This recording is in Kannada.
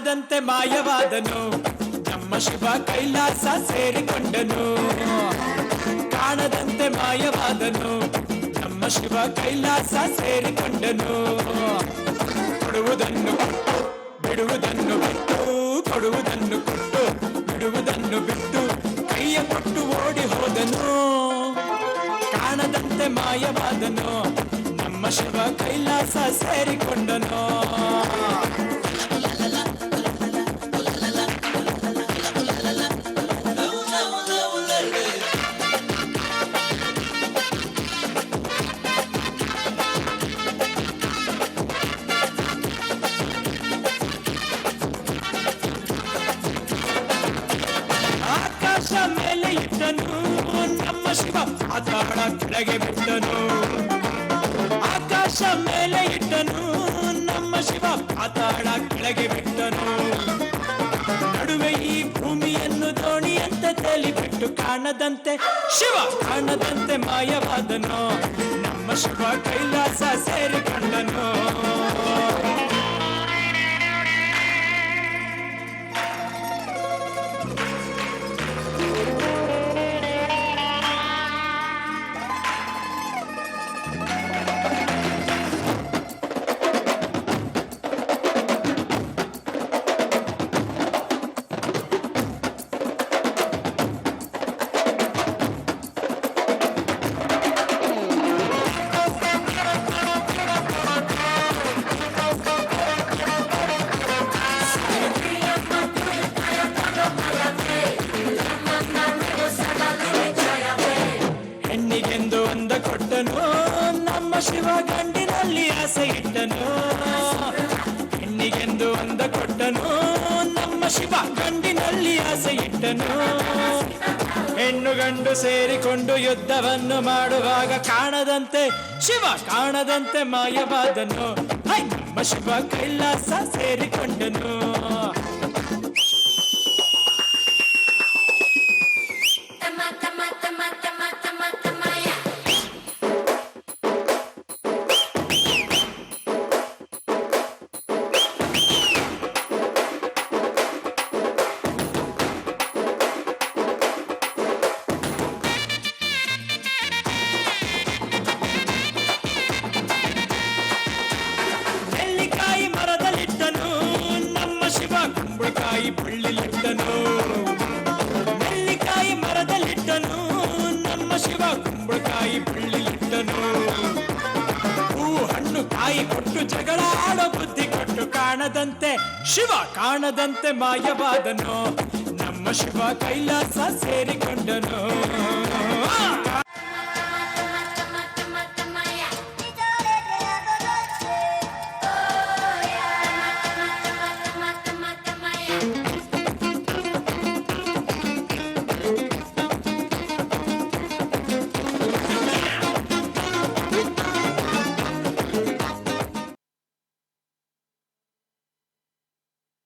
ಕಾಣದಂತೆ ಮಾಯವಾದನು ನಮ್ಮ ಶಿವ ಕೈಲಾಸ ಸೇರಿಕೊಂಡನು ಕಾಣದಂತೆ ಮಾಯವಾದನು ನಮ್ಮ ಶಿವ ಕೈಲಾಸ ಸೇರಿಕೊಂಡನು ಕೊಡುವುದನ್ನು ಕೊಟ್ಟು ಬಿಡುವುದನ್ನು ಬಿಟ್ಟು ಕೊಡುವುದನ್ನು ಕೊಟ್ಟು ಬಿಡುವುದನ್ನು ಬಿಟ್ಟು ಕೈಯ ಕೊಟ್ಟು ಓಡಿ ಹೋದನು ಕಾಣದಂತೆ ಮಾಯವಾದನು ನಮ್ಮ ಶಿವ ಕೈಲಾಸ ಸೇರಿಕೊಂಡನು ಆಕಾಶ ಮೇಲೆ ಇಟ್ಟನು ನಮ್ಮ ಶಿವ ಪಾತಾಳ ಕೆಳಗೆ ಬಿಟ್ಟನು ಆಕಾಶ ಮೇಲೆ ಇಟ್ಟನು ನಮ್ಮ ಶಿವ ಪಾತಾಳ ಕೆಳಗೆ ಬಿಟ್ಟನು ನಡುವೆ ಈ ಭೂಮಿಯನ್ನು ದೋಣಿಯಂತೆ ತೇಲಿಬಿಟ್ಟು ಕಾಣದಂತೆ ಶಿವ ಕಾಣದಂತೆ ಮಾಯವಾದನು ನಮ್ಮ ಶಿವ ಕೈಲಾಸ ಸೇರಿಕೊಂಡನು ಹೆಣ್ಣಿಗೆಂದು ಒಂದ ಕೊಟ್ಟನು ನಮ್ಮ ಶಿವ ಗಂಡಿನಲ್ಲಿ ಆಸೆ ಇಟ್ಟನು ಹೆಣ್ಣಿಗೆಂದು ಒಂದ ಕೊಟ್ಟನು ನಮ್ಮ ಶಿವ ಗಂಡಿನಲ್ಲಿ ಆಸೆ ಇಟ್ಟನು ಹೆಣ್ಣು ಗಂಡು ಸೇರಿಕೊಂಡು ಯುದ್ಧವನ್ನು ಮಾಡುವಾಗ ಕಾಣದಂತೆ ಶಿವ ಕಾಣದಂತೆ ಮಾಯವಾದನು ನಮ್ಮ ಶಿವ ಕೈಲಾಸ ಸೇರಿಕೊಂಡನು ನೆಲ್ಲಿಕಾಯಿ ಮರದಲ್ಲಿಟ್ಟನು ನಮ್ಮ ಶಿವ ಕುಂಬಳಕಾಯಿ ಬಳ್ಳಿಲಿಟ್ಟನು ನೆಲ್ಲಿಕಾಯಿ ಮರದಲ್ಲಿಟ್ಟನು ನಮ್ಮ ಶಿವ ಕುಂಬಳಕಾಯಿ ಬಳ್ಳಿಲಿಟ್ಟನು ಹೂ ಹಣ್ಣು ಕಾಯಿ ಕೊಟ್ಟು ಜಗಳ ಆಡೋ ಬುದ್ಧಿ ಕೊಟ್ಟು ಕಾಣದಂತೆ ಶಿವ ಕಾಣದಂತೆ ಮಾಯವಾದನು ನಮ್ಮ ಶಿವ ಕೈಲಾಸ ಸೇರಿಕೊಂಡನು